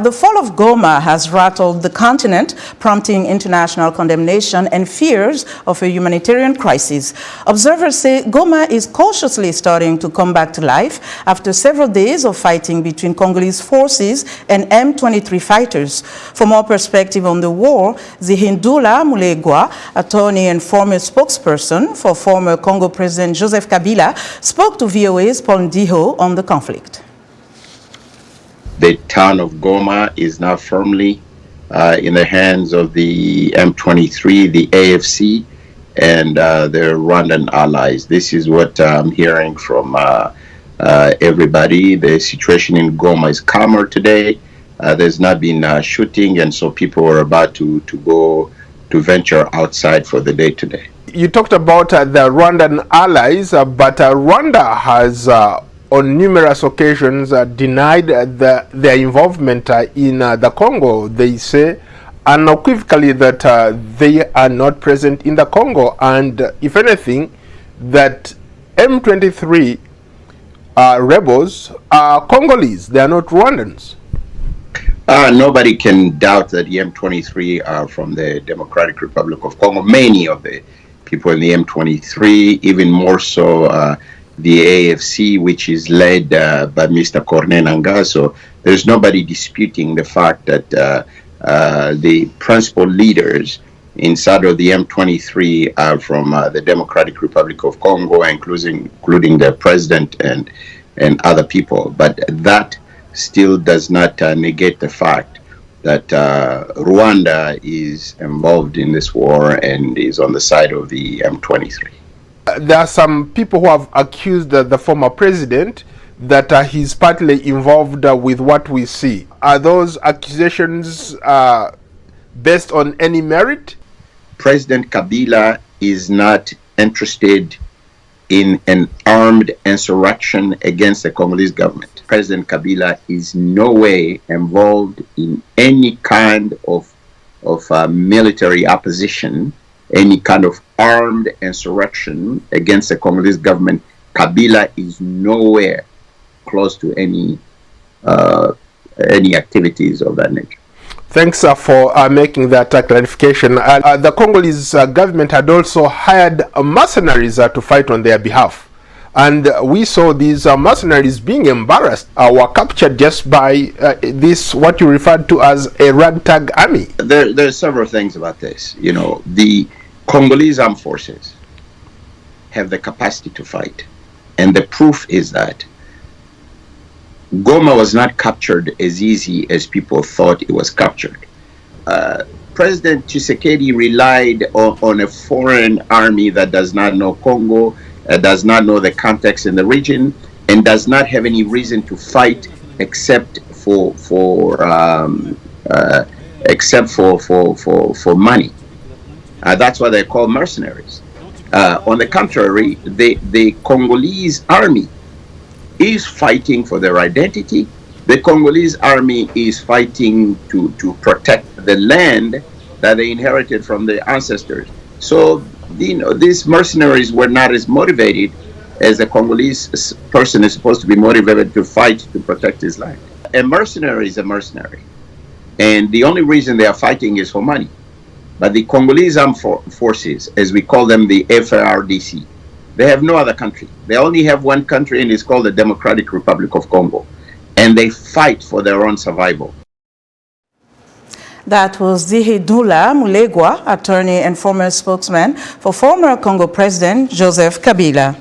the fall of Goma has rattled the continent, prompting international condemnation and fears of a humanitarian crisis. Observers say Goma is cautiously starting to come back to life after several days of fighting between Congolese forces and M23 fighters. For more perspective on the war, ZihindulaMulegwa, attorney and former spokesperson for former Congo President Joseph Kabila, spoke to VOA's Paul Ndiho on the conflict. The town of Goma is now firmly in the hands of the M23, the AFC, and their Rwandan allies. This is what I'm hearing from everybody. The situation in Goma is calmer today. There's not been shooting, and so people are about to go to venture outside for the day today. You talked about the Rwandan allies, but Rwanda has on numerous occasions denied their involvement in the Congo. They say unequivocally that they are not present in the Congo, and if anything, that M23 rebels are Congolese, they are not Rwandans. Nobody can doubt that the M23 are from the Democratic Republic of Congo. Many of the people in the M23, even more so the AFC, which is led by Mr. Corneille Nangaa. So there's nobody disputing the fact that the principal leaders inside of the M23 are from the Democratic Republic of Congo, including the president and other people. But that still does not negate the fact that Rwanda is involved in this war and is on the side of the M23. There are some people who have accused the former president that he's partly involved with what we see. Are those accusations based on any merit? President Kabila is not interested in an armed insurrection against the Congolese government. President Kabila is no way involved in any kind of military opposition, any kind of armed insurrection against the Congolese government. Kabila is nowhere close to any activities of that nature. Thanks for making that clarification. The Congolese government had also hired mercenaries to fight on their behalf. And we saw these mercenaries being embarrassed, were captured just by this, what you referred to as a ragtag army. There are several things about this. You know, the Congolese armed forces have the capacity to fight. And the proof is that Goma was not captured as easy as people thought it was captured. President Tshisekedi relied on a foreign army that does not know Congo, does not know the context in the region, and does not have any reason to fight except for money. That's why they're called mercenaries. On the contrary, the Congolese army is fighting for their identity. The Congolese army is fighting to protect the land that they inherited from their ancestors. So, you know, these mercenaries were not as motivated as a Congolese person is supposed to be motivated to fight to protect his land. A mercenary is a mercenary. And the only reason they are fighting is for money. But the Congolese armed forces, as we call them, the FARDC, they have no other country. They only have one country, and it's called the Democratic Republic of Congo. And they fight for their own survival. That was ZihindulaMulegwa, attorney and former spokesman for former Congo President Joseph Kabila.